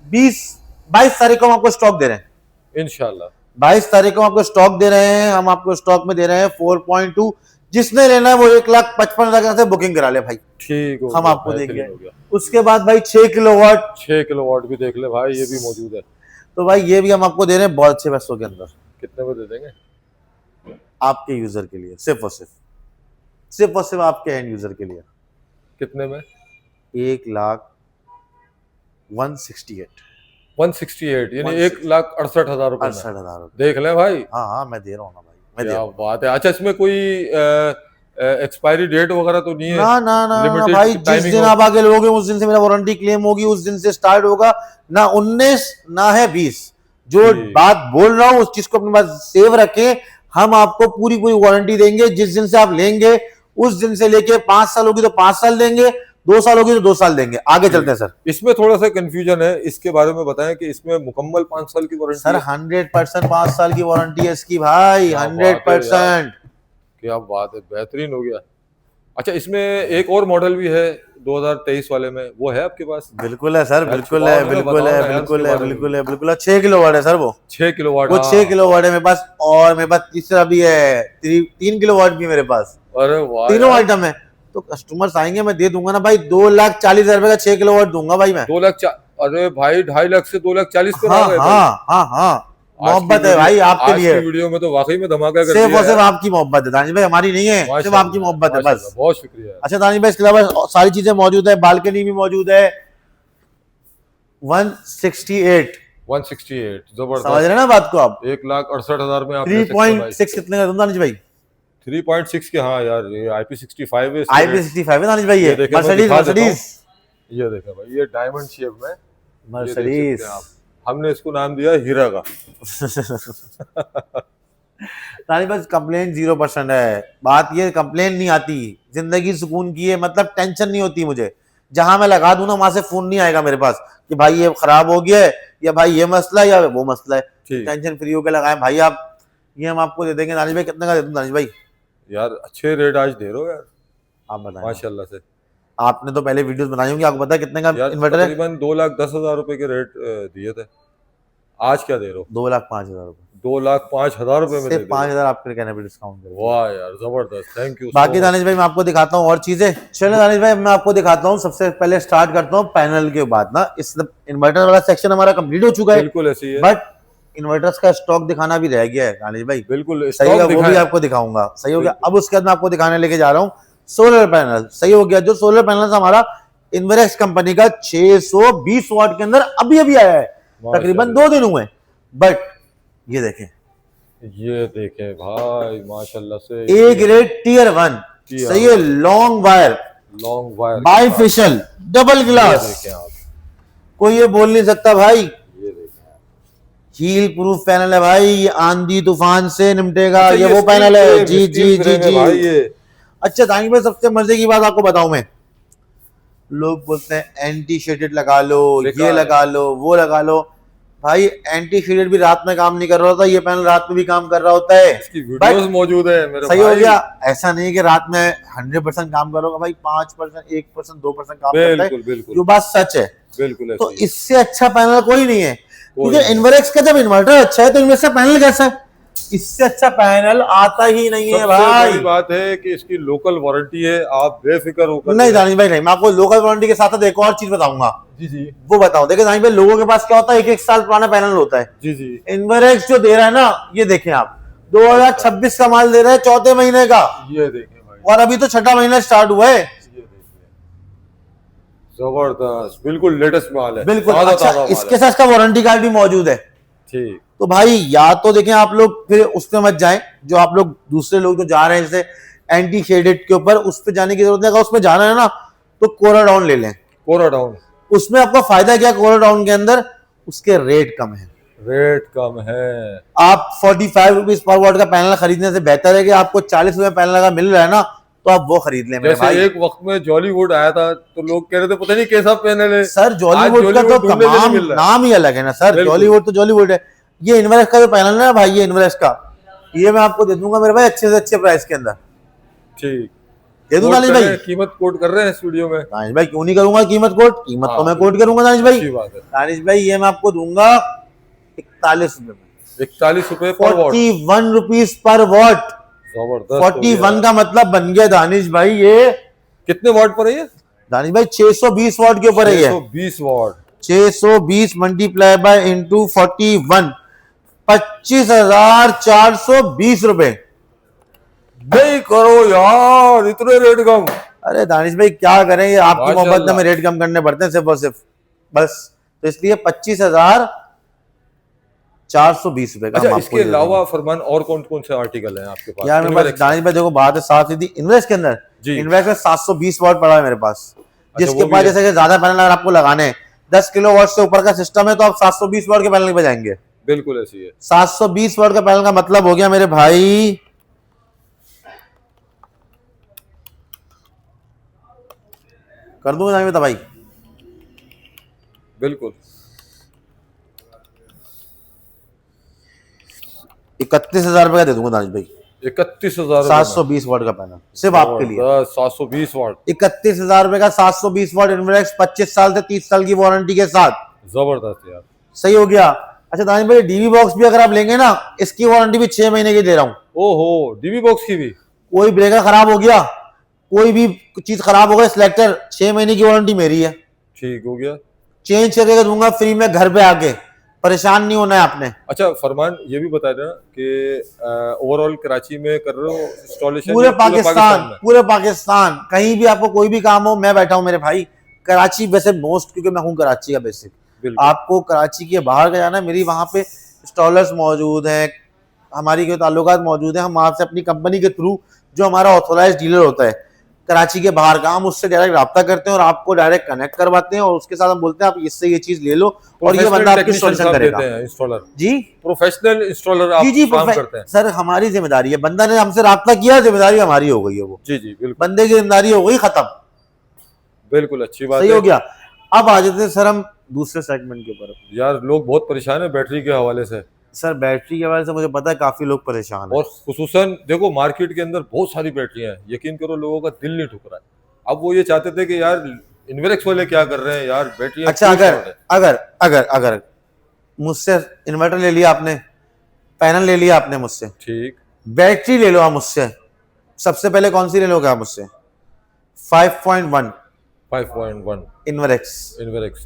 Speaker 1: 22 तारीख को हम आपको स्टॉक दे रहे हैं।
Speaker 2: इंशाल्लाह
Speaker 1: 22 तारीख को हम आपको स्टॉक दे रहे हैं, हम आपको स्टॉक में दे रहे हैं 4.2। जिसने लेना है वो 1,55,000 से बुकिंग करा ले भाई,
Speaker 2: ठीक हो
Speaker 1: हम
Speaker 2: गया,
Speaker 1: आपको
Speaker 2: बेहतरीन
Speaker 1: देंगे।
Speaker 2: हो गया।
Speaker 1: उसके बाद भाई 6 किलोवाट,
Speaker 2: 6 किलोवाट भी देख ले भाई, ये भी मौजूद है।
Speaker 1: तो भाई ये भी हम आपको दे रहे हैं बहुत अच्छे पैसों के अंदर,
Speaker 2: कितने में दे देंगे?
Speaker 1: आपके यूजर के लिए, सिर्फ और सिर्फ आपके एंड यूजर के लिए।
Speaker 2: कितने में?
Speaker 1: 1,68,000
Speaker 2: 168, यानी 1,68,000 रुपए में।
Speaker 1: 68,000 रुपए।
Speaker 2: देख ले भाई,
Speaker 1: हाँ हाँ मैं दे रहा हूँ ना भाई, मैं दे
Speaker 2: क्या
Speaker 1: रहा हूँ।
Speaker 2: बात है। अच्छा, इसमें कोई एक्सपायरी डेट वगैरह तो नहीं है?
Speaker 1: ना ना ना, ना
Speaker 2: Limited
Speaker 1: भाई, जिस
Speaker 2: timing
Speaker 1: दिन
Speaker 2: हो?
Speaker 1: आप आगे लोगे उस दिन से मेरा वारंटी क्लेम होगी, उस दिन से स्टार्ट होगा। ना 19 ना है 20, जो
Speaker 2: जी।
Speaker 1: बात बोल रहा हूँ उस चीज को अपने पास सेव रखें। हम आपको पूरी पूरी वारंटी देंगे, जिस दिन से आप लेंगे उस दिन से लेके 5 साल होगी तो 5 साल देंगे, 2 साल होगी तो 2 साल देंगे। आगे चलते हैं सर।
Speaker 2: इसमें थोड़ा सा कंफ्यूजन है, इसके बारे में बताएं कि इसमें मुकम्मल 5 साल की वारंटी
Speaker 1: सर
Speaker 2: है?
Speaker 1: 100% 5 साल की वारंटी है इसकी भाई,
Speaker 2: क्या बात है
Speaker 1: 100%।
Speaker 2: क्या बात है, बेहतरीन हो गया। अच्छा, इसमें एक और मॉडल भी है 2023 वाले में, वो है आपके पास?
Speaker 1: बिल्कुल है सर,
Speaker 2: यार
Speaker 1: बिल्कुल है,
Speaker 2: छुपाओ ना,
Speaker 1: बिल्कुल
Speaker 2: बताओ
Speaker 1: है,
Speaker 2: ना यार उसके
Speaker 1: बिल्कुल है,
Speaker 2: बारे में
Speaker 1: बिल्कुल
Speaker 2: भी।
Speaker 1: है, बिल्कुल है। 6 किलोवाट है सर वो
Speaker 2: 6 किलोवाट,
Speaker 1: वो 6 किलोवाट
Speaker 2: हाँ।
Speaker 1: है मेरे पास, और मेरे पास तीसरा भी है, 3 किलोवाट भी मेरे पास।
Speaker 2: अरे वाह
Speaker 1: तीनों
Speaker 2: यार।
Speaker 1: आइटम है। तो कस्टमर्स आएंगे, मैं दे दूंगा ना भाई, 2,40,000 रुपए का 6 किलोवाट दूंगा भाई मैं।
Speaker 2: 2 लाख अरे भाई, 2.5 लाख से 2,40,000 पर आ
Speaker 1: हाँ
Speaker 2: गए भाई।
Speaker 1: हाँ हाँ हाँ,
Speaker 2: आज की
Speaker 1: मोहब्बत है
Speaker 2: वीडियो
Speaker 1: भाई आपके
Speaker 2: आज
Speaker 1: लिए।
Speaker 2: की वीडियो में तो वाकई में धमाका कर
Speaker 1: सिर्फ
Speaker 2: दिया
Speaker 1: और सिर्फ
Speaker 2: यार।
Speaker 1: आपकी मोहब्बत है दानिश भाई, हमारी नहीं है, सिर्फ आपकी
Speaker 2: माशाल्लाह
Speaker 1: मोहब्बत है
Speaker 2: माशाल्लाह,
Speaker 1: बस।
Speaker 2: बहुत शुक्रिया यार।
Speaker 1: अच्छा दानिश भाई, इसके अलावा सारी चीजें मौजूद है, बालकनी भी मौजूद है। 168,
Speaker 2: 168
Speaker 1: समझ रहे
Speaker 2: जबरदस्त।
Speaker 1: हैं ना बात को आप?
Speaker 2: 1,68,000 में आप ले सकते हैं भाई।
Speaker 1: 3.6 कितने का दूं दानिश भाई?
Speaker 2: 3.6 के, हाँ यार, ये IP65 है इसके
Speaker 1: IP
Speaker 2: रेट।
Speaker 1: 65 है दानिश भाई,
Speaker 2: ये
Speaker 1: ये
Speaker 2: देखें, मैं
Speaker 1: मर्सिडीज
Speaker 2: दिखा देता हूँ।
Speaker 1: मर्सिडीज
Speaker 2: ये देखें भाई, ये डायमंड शेप में, ये देख
Speaker 1: मर्सिडीज।
Speaker 2: सकते हैं आप। हमने इसको नाम दिया हीरा का।
Speaker 1: रानी बस कंप्लेन 0% है। बात ये कंप्लेन नहीं आती, जिंदगी सुकून की है, मतलब टेंशन नहीं होती मुझे। जहां मैं लगा दूं ना, वहां से फोन नहीं आएगा मेरे पास कि भाई ये खराब हो गया है, या भाई ये मसला है, या वो मसला है।
Speaker 2: ठीक
Speaker 1: टेंशन फ्री होकर लगाए भाई आप। ये हम आपको दे देंगे दानिश भाई, कितने का दे दूं दानिश भाई?
Speaker 2: यार, अच्छे रेट आज दे रहे हो यार,
Speaker 1: आप बताएं।
Speaker 2: माशाल्लाह से।
Speaker 1: आपने तो पहले वीडियोस बनाई होंगी, आपको पता है कितने का
Speaker 2: यार
Speaker 1: इन्वर्टर है?
Speaker 2: तकरीबन 2,10,000 रुपए के रेट दिए थे। आज क्या दे रहे हो?
Speaker 1: 2,05,000 रुपए।
Speaker 2: 2,05,000 रुपए में दे
Speaker 1: सिर्फ
Speaker 2: दे रहे
Speaker 1: 5,000 आपके कहने पर डिस्काउंट कर
Speaker 2: हो।
Speaker 1: दिया।
Speaker 2: वाह यार, जबरदस्त, थैंक यू सो
Speaker 1: बाकी
Speaker 2: मच।
Speaker 1: दानिश भाई मैं आपको दिखाता हूँ और चीजें। चलो दानिश भाई, मैं आपको दिखाता हूँ। सबसे पहले स्टार्ट करता हूँ पैनल के बाद ना। इस इन्वर्टर वाला सेक्शन हमारा कंप्लीट हो चुका है,
Speaker 2: बिल्कुल ऐसी है।
Speaker 1: बट इन्वर्टर्स का स्टॉक दिखाना भी रह गया है दानिश भाई।
Speaker 2: बिल्कुल
Speaker 1: सही
Speaker 2: स्टॉक
Speaker 1: होगा, वो भी
Speaker 2: दिखाएं।
Speaker 1: आपको दिखाऊंगा। सही हो गया।
Speaker 2: बिल्कुल।
Speaker 1: अब उसके बाद मैं आपको दिखाने लेके जा रहा हूँ सोलर पैनल। सही हो गया। जो सोलर पैनल हमारा इन्वेरेक्स कंपनी का 620 वाट के अंदर अभी अभी आया है, तकरीबन 2 दिन हुए। बट ये देखें,
Speaker 2: ये देखें भाई, माशाल्लाह से।
Speaker 1: A grade tier 1।
Speaker 2: Tier
Speaker 1: सही है। Long wire,
Speaker 2: long wire,
Speaker 1: bifacial, double
Speaker 2: ये
Speaker 1: ग्लास।
Speaker 2: देखें आप,
Speaker 1: कोई ये बोल नहीं सकता भाई।
Speaker 2: ये देखें आप।
Speaker 1: हील प्रूफ पैनल है भाई, ये आंधी तूफान से निपटेगा।
Speaker 2: अच्छा,
Speaker 1: ये वो पैनल है। जी
Speaker 2: स्टील
Speaker 1: जी जी
Speaker 2: फ्रेम है
Speaker 1: जी।
Speaker 2: भाई ये।
Speaker 1: अच्छा दानिश भाई, सबसे मजे की बात आपको बताऊं मैं। लोग बोलते हैं एंटी शेडेड लगा लो, ये
Speaker 2: बेकार है।
Speaker 1: लगा लो, वो लगा लो। भाई एंटी शेडेड भी रात में काम नहीं कर रहा होता, ये पैनल रात में भी काम कर रहा होता है।
Speaker 2: इसकी वीडियोस मौजूद है मेरे
Speaker 1: सही हो
Speaker 2: भाई।
Speaker 1: गया। ऐसा नहीं है कि रात में 100% काम करोगे भाई, 5%, 1%, 2% काम करता है।
Speaker 2: बिल्कुल बिल्कुल
Speaker 1: जो बात सच है।
Speaker 2: बिल्कुल
Speaker 1: तो
Speaker 2: ऐसी है।
Speaker 1: इससे अच्छा पैनल कोई नहीं है, क्योंकि
Speaker 2: नहीं।
Speaker 1: इन्वर्क्स का जब इन्वर्टर अच्छा है तो इनमें से पैनल कैसा है? इससे अच्छा पैनल आता ही नहीं है
Speaker 2: सबसे
Speaker 1: भाई।
Speaker 2: बड़ी बात है कि इसकी लोकल वारंटी है, आप बेफिक्र होकर
Speaker 1: नहीं दानिश भाई नहीं, मैं आपको लोकल वारंटी के साथ साथ एक और चीज बताऊंगा।
Speaker 2: जी जी
Speaker 1: वो बताओ। देखिए दानिश भाई, लोगों के पास क्या होता है, 1-1 साल पुराना पैनल होता है।
Speaker 2: जी जी।
Speaker 1: इन्वर्क्स जो दे रहा है ना, ये देखें आप, 2026 का माल दे रहा है, चौथे महीने का,
Speaker 2: ये देखें भाई,
Speaker 1: और अभी तो छठा महीना स्टार्ट हुआ है।
Speaker 2: ये देखिए, जबरदस्त, बिल्कुल लेटेस्ट माल है,
Speaker 1: बिल्कुल।
Speaker 2: ताजा
Speaker 1: अच्छा,
Speaker 2: ताजा माल
Speaker 1: इसके
Speaker 2: है।
Speaker 1: साथ इसका वारंटी कार्ड भी मौजूद है।
Speaker 2: ठीक।
Speaker 1: तो भाई या तो देखें आप लोग, फिर उस पे मत जाएं। जो आप लोग दूसरे लोग जो जा रहे हैं जैसे एंटी शेडेड के ऊपर, उस पे जाने की जरूरत नहीं है। अगर उसमें जाना है ना, तो कोरा डाउन ले लें।
Speaker 2: कोरा डाउन
Speaker 1: उसमें आपका फायदा क्या, कोरा डाउन के अंदर उसके रेट कम है।
Speaker 2: रेट कम है।
Speaker 1: आप 45 रुपीज पर वॉट का पैनल खरीदने से बेहतर है कि आपको 40 रुपए पैनल का मिल रहा है ना, तो आप वो खरीद लें मेरे
Speaker 2: जैसे
Speaker 1: भाई।
Speaker 2: एक वक्त में जॉलीवुड आया था तो लोग कह रहे थे पता नहीं कैसा पैनल है।
Speaker 1: सर
Speaker 2: आज
Speaker 1: जॉलीवुड का तो
Speaker 2: ढूंढने में नहीं
Speaker 1: तमाम
Speaker 2: मिल रहा।
Speaker 1: नाम ही अलग है ना सर।
Speaker 2: बिल्कुल।
Speaker 1: जॉलीवुड तो जॉलीवुड है। ये इन्वेस्ट का जो पैनल है ना भाई, ये इन्वेस्ट का, ये मैं आपको दे दूंगा मेरे भाई अच्छे से अच्छे प्राइस के अंदर।
Speaker 2: ठीक।
Speaker 1: दे दूं
Speaker 2: कोट
Speaker 1: दानिश
Speaker 2: कर रहे
Speaker 1: भाई?
Speaker 2: हैं, कीमत कोट कर रहे हैं इस वीडियो में।
Speaker 1: दानिश भाई क्यों नहीं करूंगा कीमत कोट? कीमत तो
Speaker 2: हाँ,
Speaker 1: मैं कोट करूंगा दानिश भाई।
Speaker 2: अच्छी बात है।
Speaker 1: दानिश भाई ये मैं आपको दूंगा 41 रुपए में।
Speaker 2: 41 रुपए पर वॉट।
Speaker 1: 41 rupees per what.
Speaker 2: जबरदस्त।
Speaker 1: 41 का मतलब बन गया दानिश भाई ये,
Speaker 2: कितने वॉट पर है ये?
Speaker 1: दानिश भाई 620 वॉट के ऊपर है ये।
Speaker 2: 620 वॉट।
Speaker 1: 620 मल्टीप्लाई बाय इंटू 41, 25,420 रुपए।
Speaker 2: नहीं करो यार, इतने रेट कम।
Speaker 1: अरे दानिश भाई क्या करें, ये आपकी मोहब्बत में
Speaker 2: माशाल्लाह।
Speaker 1: हमें रेट कम करने पड़ते हैं सिर्फ और सिर्फ, बस। तो इसलिए 25,420 रुपए का हम
Speaker 2: अच्छा,
Speaker 1: आपको
Speaker 2: इसके
Speaker 1: दे देंगे।
Speaker 2: अलावा फरमान और कौन कौन से आर्टिकल हैं आपके पास?
Speaker 1: यार मेरे पास
Speaker 2: इन्वेरेक्स का।
Speaker 1: दानिश भाई देखो, बात है साफ सीधी। इन्वेस्ट के अंदर,
Speaker 2: जी।
Speaker 1: इन्वेस्ट में 720 वॉट पड़ा है मेरे पास। जिसके
Speaker 2: वो भी
Speaker 1: पास
Speaker 2: है।
Speaker 1: जैसे कि ज्यादा पैनल अगर आपको लगाने हैं, 10 किलो वॉट से ऊपर का सिस्टम है, तो आप 720 वॉट के पैनल पे जाएंगे।
Speaker 2: बिल्कुल ऐसी है।
Speaker 1: 720 वॉट का पैनल का मतलब हो गया मेरे भाई, कर दूंगा दानिश भाई।
Speaker 2: बिल्कुल
Speaker 1: 31,000 रुपए का दे दूंगा दानिश भाई।
Speaker 2: 31,000
Speaker 1: 720 वाट का पैनल सिर्फ आपके लिए।
Speaker 2: 720 वाट,
Speaker 1: 31,000 रुपए का 720 वाट इन्वर्टर, 25 साल से 30 साल की वारंटी के साथ।
Speaker 2: जबरदस्त यार।
Speaker 1: सही हो गया। अच्छा दानिश भाई, डीवी बॉक्स भी अगर आप लेंगे ना, इसकी वारंटी भी 6 महीने की दे रहा हूँ।
Speaker 2: ओहो, डीवी बॉक्स की भी?
Speaker 1: कोई ब्रेकर खराब हो गया, कोई भी चीज खराब हो गया, सिलेक्टर, 6 महीने की वारंटी मेरी है।
Speaker 2: ठीक हो गया।
Speaker 1: चेंज करके दूंगा फ्री में घर पे आके, परेशान नहीं होना है आपने।
Speaker 2: अच्छा फरमान, ये भी बता देना कि ओवरऑल कराची में कर रहे हो इंस्टॉलेशन?
Speaker 1: पूरे पाकिस्तान,
Speaker 2: में?
Speaker 1: पूरे पाकिस्तान, कहीं भी आपको कोई भी काम हो, मैं बैठा हूं मेरे भाई। कराची वैसे मोस्ट, क्योंकि मैं हूं कराची का बेसिक। आपको कराची के बाहर का जाना है, मेरी वहां पे इंस्टॉलर्स मौजूद हैं, हमारी के ताल्लुकात मौजूद हैं। हम आपसे अपनी कंपनी के थ्रू, जो हमारा ऑथोराइज्ड डीलर होता है कराची के बाहर का, हम उससे डायरेक्ट राब्ता करते हैं और आपको डायरेक्ट कनेक्ट करवाते हैं और उसके साथ हम बोलते हैं आप इससे ये चीज ले लो और ये बंदा आपकी सॉल्यूशन करेगा।
Speaker 2: इंस्टॉलर
Speaker 1: जी,
Speaker 2: प्रोफेशनल इंस्टॉलर आप काम करते हैं?
Speaker 1: सर हमारी जिम्मेदारी है, बंदा ने हमसे राब्ता किया, जिम्मेदारी हमारी हो गई है वो।
Speaker 2: जी जी बिल्कुल,
Speaker 1: बंदे की जिम्मेदारी हो गई, खत्म।
Speaker 2: बिल्कुल, अच्छी बात
Speaker 1: सही हो गया। अब आ जाते हैं सर हम दूसरे सेगमेंट के ऊपर।
Speaker 2: यार लोग बहुत परेशान है बैटरी के हवाले से।
Speaker 1: सर बैटरी के हवाले से मुझे पता है काफी लोग परेशान हैं,
Speaker 2: और खुसूसन देखो मार्केट के अंदर बहुत सारी बैटरियां हैं, यकीन करो लोगों का दिल नहीं ठुक रहा है। अब वो ये चाहते थे कि यार इन्वेरेक्स वाले क्या कर रहे हैं यार, बैटरियां।
Speaker 1: अच्छा, अगर मुझसे इन्वर्टर ले लिया आपने, पैनल ले लिया आपने मुझसे, ठीक, बैटरी ले लो आप मुझसे, सबसे पहले कौन सी ले लोगे आप मुझसे? 5.1 इन्वेरेक्स,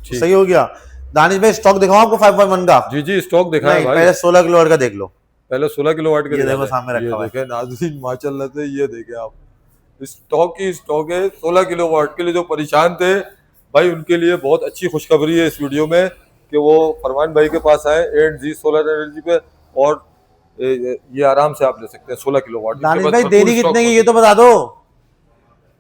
Speaker 1: ठीक। सही हो गया। दानिश भाई स्टॉक दिखाओ आपको 5.1 का?
Speaker 2: जी जी स्टॉक दिखाएं भाई।
Speaker 1: पहले 16 किलोवाट का देख लो।
Speaker 2: पहले 16 किलोवाट का
Speaker 1: देखो सामने रखा हुआ है।
Speaker 2: देखें नाज़रीन माशाल्लाह से, ये देखें आप, स्टॉक है 16 किलोवाट के लिए। जो परेशान थे भाई उनके लिए बहुत अच्छी खुशखबरी है इस वीडियो में कि वो फरमान भाई के पास आए A&G सोलर एनर्जी पे, और ये आराम से आप ले सकते हैं 16 किलोवाट।
Speaker 1: दानिश भाई देनी कितने की ये तो बता दो,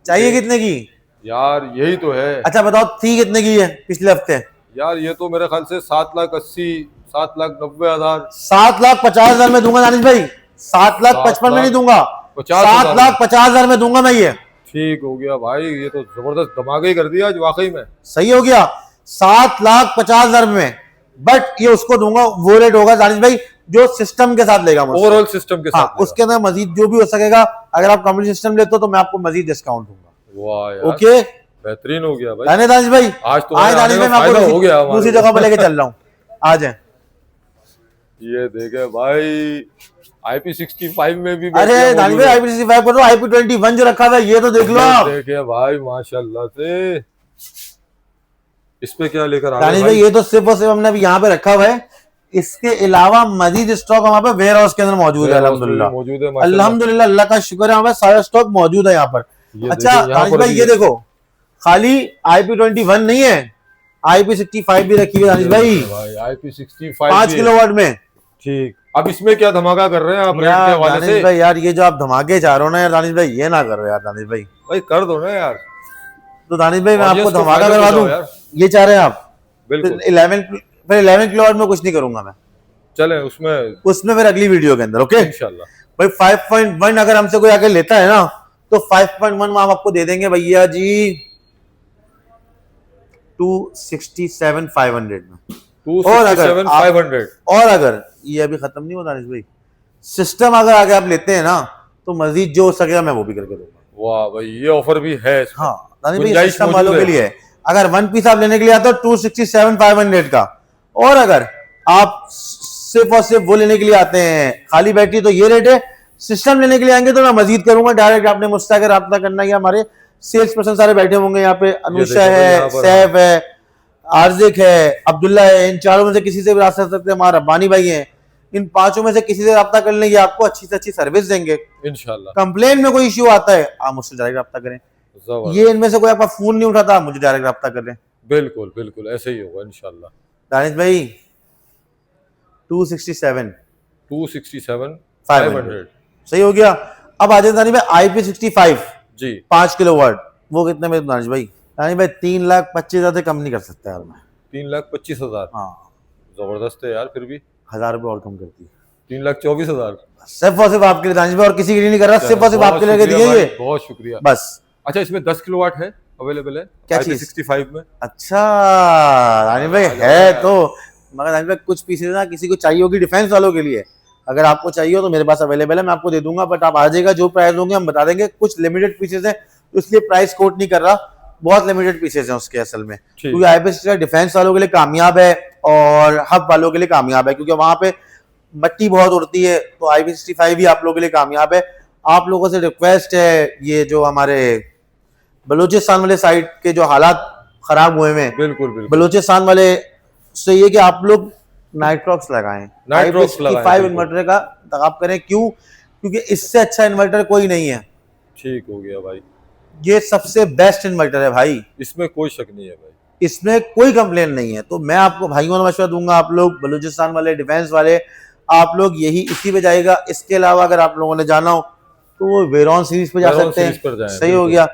Speaker 1: चाहिए कितने की?
Speaker 2: यार यही तो है।
Speaker 1: अच्छा बताओ थी कितने की है पिछले हफ्ते?
Speaker 2: यार ये तो मेरे ख्याल से 7,80,000 7,90,000
Speaker 1: 7,50,000 में दूंगा दानिश भाई, 7,55,000 में नहीं दूंगा, 7,50,000 में दूंगा मैं ये।
Speaker 2: ठीक हो गया भाई, ये तो जबरदस्त धमाका ही कर दिया आज वाकई में।
Speaker 1: सही हो गया, 7,50,000 में। बट ये उसको दूंगा, वो रेट होगा दानिश भाई जो सिस्टम के साथ लेगा,
Speaker 2: ओवरऑल सिस्टम के साथ।
Speaker 1: हाँ, उसके अंदर मजीद जो भी हो सकेगा, अगर आप कंपनी सिस्टम लेते हो तो मैं आपको मजीद डिस्काउंट दूंगा।
Speaker 2: वाह यार,
Speaker 1: ओके,
Speaker 2: बेहतरीन हो गया भाई।
Speaker 1: दानिश भाई
Speaker 2: आज तो
Speaker 1: दानिश भाई मैं आपको
Speaker 2: हो गया,
Speaker 1: दूसरी जगह पर लेके चल रहा हूँ, आ जाए।
Speaker 2: ये देखे भाई IP65 में भी,
Speaker 1: अरे दानिश भाई IP65 करो, IP21 जो रखा हुआ है ये तो देख लो आप।
Speaker 2: देखे भाई माशाल्लाह से, इस पे क्या लेकर आ
Speaker 1: दानिश भाई ये तो सिर्फ और सिर्फ हमने अभी यहाँ पे रखा हुआ है, इसके अलावा मजीद स्टॉक हमारे पे वेयर हाउस के अंदर मौजूद है। अल्हम्दुलिल्लाह
Speaker 2: मौजूद है,
Speaker 1: अल्हम्दुलिल्लाह, अल्लाह का शुक्र है, हमारे सारा स्टॉक मौजूद है यहाँ पर। अच्छा दानिश भाई ये देखो, खाली IP21 नहीं है, IP65 भी रखी हुई है दानिश भाई,
Speaker 2: IP65
Speaker 1: 5 किलोवाट में।
Speaker 2: ठीक, अब इसमें क्या धमाका कर रहे हैं आप रेट के हवाले से?
Speaker 1: दानिश भाई यार ये जो आप धमाके चाह रहे हो ना यार दानिश भाई, ये ना करो यार दानिश भाई,
Speaker 2: कर दो ना यार।
Speaker 1: तो दानिश भाई मैं आपको धमाका करवा दूं, ये चाह रहे हैं आप?
Speaker 2: बिल्कुल।
Speaker 1: 11 किलोवाट में कुछ नहीं करूंगा मैं,
Speaker 2: चले उसमें
Speaker 1: फिर अगली वीडियो के अंदर। ओके
Speaker 2: इंशाल्लाह भाई।
Speaker 1: 5.1 अगर हमसे कोई आके लेता है ना, तो 5.1 में हम आपको दे देंगे भैया जी 267,500 में।
Speaker 2: 267,500।
Speaker 1: और अगर ये अभी खत्म नहीं होता दानिश भाई, सिस्टम अगर आगे आप लेते हैं ना तो मजीद जो हो सकेगा मैं वो भी करके दूंगा।
Speaker 2: वाह भाई, ये ऑफर भी है।
Speaker 1: हाँ दानिश भाई सिस्टम वालों के लिए है। अगर 1 पीस आप लेने के लिए आते हो 267,500 का, और अगर आप सिर्फ और सिर्फ वो लेने के लिए आते हैं खाली बैटरी तो ये रेट है, सिस्टम लेने के लिए आएंगे तो मैं मजीद करूंगा। डायरेक्ट आपने मुझसे अगर रब्ता करना है, हमारे सेल्स पर्सन सारे बैठे होंगे यहाँ पे, अनुषा है, सैफ है, आर्जिक है, अब्दुल्ला है, इन चारों में से किसी से भी रास्ता सकते हैं, हमारा रब्बानी भाई हैं, इन पांचों में से किसी से रब्ता कर लेंगे, आपको अच्छी से अच्छी सर्विस देंगे इंशाल्लाह। कंप्लेन में कोई इश्यू आता है आप मुझसे डायरेक्ट रब्ता करें, ये इनमें से कोई आपका फोन नहीं उठाता मुझे डायरेक्ट रब्ता कर लें।
Speaker 2: बिल्कुल बिल्कुल ऐसे ही होगा इंशाल्लाह।
Speaker 1: दानिश भाई 267,500 सही हो गया। अब आ जाए दानिश भाई IP65
Speaker 2: जी
Speaker 1: 5 किलोवाट, वो कितने में दानिश भाई? दानिश भाई 3,25,000 से कम नहीं कर सकता यार मैं।
Speaker 2: 3,25,000?
Speaker 1: हाँ
Speaker 2: जबरदस्त है यार, फिर भी
Speaker 1: 1,000 रुपए और कम करती है।
Speaker 2: 3,24,000
Speaker 1: सिर्फ और सिर्फ आपके लिए दानिश भाई, और किसी के लिए नहीं कर रहा, सिर्फ और सिर्फ आपके लिए दिए ये।
Speaker 2: बहुत शुक्रिया
Speaker 1: बस।
Speaker 2: अच्छा इसमें 10 किलोवाट है अवेलेबल है
Speaker 1: क्या
Speaker 2: IP65 में?
Speaker 1: अच्छा दानिश भाई है तो, मगर दानिश भाई कुछ पीसेज ना किसी को चाहिए होगी डिफेंस वालों के लिए, अगर आपको चाहिए हो तो मेरे पास अवेलेबल है, मैं आपको दे दूंगा, बट आप आ जाएगा, जो प्राइस होंगे हम बता देंगे। कुछ लिमिटेड पीसेस है तो इसलिए प्राइस कोट नहीं कर रहा, बहुत लिमिटेड पीसेस हैं उसके असल में, क्योंकि आईपीएससी डिफेंस वालों के लिए कामयाब है और हब वालों के लिए कामयाब है, क्योंकि वहां पे मट्टी बहुत उड़ती है, तो IP65 भी आप लोगों के लिए कामयाब है। आप लोगों से रिक्वेस्ट है, ये जो हमारे बलूचिस्तान वाले साइड के जो हालात खराब हुए हैं,
Speaker 2: बिल्कुल बिल्कुल
Speaker 1: बलूचिस्तान वाले से ये कि आप लोग नाइट्रॉक्स लगाएं,
Speaker 2: नाइट्रॉक्स लगाएं,
Speaker 1: 5 इन्वर्टर का इंतखाब करें। क्यों? क्योंकि इससे अच्छा इन्वर्टर कोई नहीं है।
Speaker 2: ठीक हो गया भाई,
Speaker 1: ये सबसे बेस्ट इन्वर्टर है भाई,
Speaker 2: इसमें कोई शक नहीं है भाई,
Speaker 1: इसमें कोई कंप्लेन नहीं है। तो मैं आपको भाइयों को मशवरा दूंगा, आप लोग बलूचिस्तान वाले, डिफेंस वाले, आप लोग यही इसी पे जाएगा। इसके अलावा अगर आप लोगों ने जाना हो तो वो वेरॉन सीरीज पे जा
Speaker 2: वेरॉन
Speaker 1: सकते
Speaker 2: सीरीज पर
Speaker 1: हैं,
Speaker 2: जाएं,
Speaker 1: सही हो
Speaker 2: बिल्कुल।
Speaker 1: गया।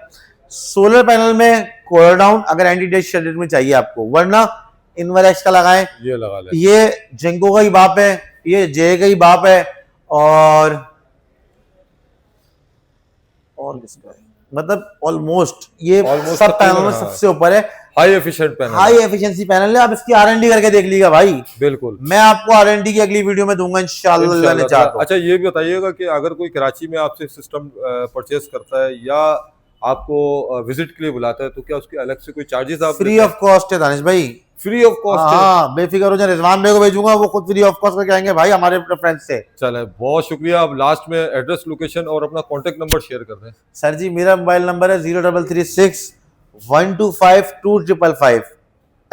Speaker 1: सोलर पैनल में कोर डाउन अगर एंटी डेट शेडेड में चाहिए आपको, वरना इनवरएक्स का लगाएं।
Speaker 2: ये लगा ले,
Speaker 1: ये जेंको का ही बाप है, ये जे का ही बाप है, और किसका है, मतलब ऑलमोस्ट ये
Speaker 2: Almost
Speaker 1: सब पैनल में
Speaker 2: हाँ।
Speaker 1: सबसे ऊपर है,
Speaker 2: high efficient panel,
Speaker 1: high efficiency panel है। आप इसकी R&D करके देख लीजिएगा भाई,
Speaker 2: बिल्कुल
Speaker 1: मैं आपको R&D की अगली वीडियो में दूंगा इंशाल्लाह ने
Speaker 2: इंशाल्लाह।
Speaker 1: चाहता हूं।
Speaker 2: अच्छा ये भी बताइएगा कि अगर कोई कराची में आपसे सिस्टम परचेस करता है या आपको विजिट के लिए बुलाता है तो क्या उसके अलग से कोई चार्जेस आप
Speaker 1: फ्री ऑफ कॉस्ट है दानिश भाई,
Speaker 2: फ्री ऑफ कॉस्ट है?
Speaker 1: हाँ बेफिक्र हो जाए, रिजवान भाई को भेजूंगा, वो खुद फ्री ऑफ कॉस्ट करके आएंगे भाई हमारे प्रेफरेंस से।
Speaker 2: चले बहुत शुक्रिया। अब लास्ट में एड्रेस, लोकेशन और अपना कॉन्टेक्ट नंबर शेयर कर दें।
Speaker 1: सर जी मेरा मोबाइल नंबर है 0336125255।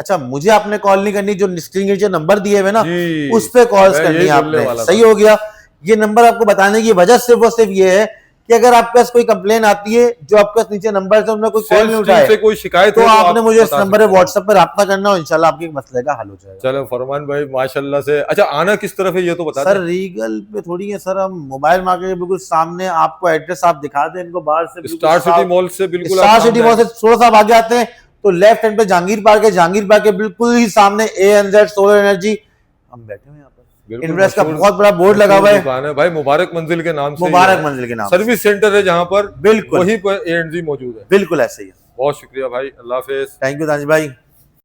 Speaker 1: अच्छा मुझे आपने कॉल नहीं करनी, जो स्क्रीन के नीचे नंबर दिए हुए ना
Speaker 2: जी,
Speaker 1: उस पे कॉल्स
Speaker 2: मैं
Speaker 1: करनी
Speaker 2: यही
Speaker 1: है
Speaker 2: बोलने
Speaker 1: आपने,
Speaker 2: वाला
Speaker 1: सही
Speaker 2: था।
Speaker 1: हो गया। ये नंबर आपको बताने की वजह सिर्फ और सिर्फ ये है कि अगर आपके पास कोई कंप्लेन आती है, जो आपके पास नीचे नंबर है उनमें कोई कॉल
Speaker 2: सेल्स
Speaker 1: नहीं
Speaker 2: टीम
Speaker 1: उठाए,
Speaker 2: से कोई शिकायत
Speaker 1: तो
Speaker 2: है
Speaker 1: आपने
Speaker 2: आप
Speaker 1: मुझे इस
Speaker 2: बता
Speaker 1: नंबर
Speaker 2: सकते
Speaker 1: पे
Speaker 2: हैं।
Speaker 1: व्हाट्सएप पर रब्ता करना हो, इंशाल्लाह आपके मसले का हल हो जाएगा।
Speaker 2: चलो फरमान भाई माशाल्लाह से। अच्छा आना किस तरफ है ये तो बता
Speaker 1: सर
Speaker 2: दें।
Speaker 1: रीगल पे थोड़ी है सर, हम मोबाइल मार्केट के बिल्कुल सामने, आपको एड्रेस आप दिखा दें इनको बाहर से, बिल्कुल
Speaker 2: स्टार सिटी मॉल से बिल्कुल आप
Speaker 1: स्टार सिटी
Speaker 2: सामने
Speaker 1: मॉल से थोड़ा सा आप आगे आते हैं तो लेफ्ट हैंड पे जहांगीर पार्क है, जहांगीर पार्क के बिल्कुल ही सामने ANZ सोलर एनर्जी, हम बैठे हुए हैं यहाँ पर,
Speaker 2: बिल्कुल
Speaker 1: इन्वेस्ट का
Speaker 2: मशहूर-
Speaker 1: बहुत बड़ा बोर्ड लगा हुआ है,
Speaker 2: दुकान है भाई, मुबारक मंजिल के नाम से।
Speaker 1: मुबारक मंजिल के नाम से।
Speaker 2: सर्विस सेंटर है जहाँ पर,
Speaker 1: बिल्कुल
Speaker 2: वहीं पर ANZ मौजूद है।
Speaker 1: बिल्कुल ऐसे ही है।
Speaker 2: बहुत शुक्रिया भाई, अल्लाह हाफिज।
Speaker 1: थैंक यू दानिश भाई।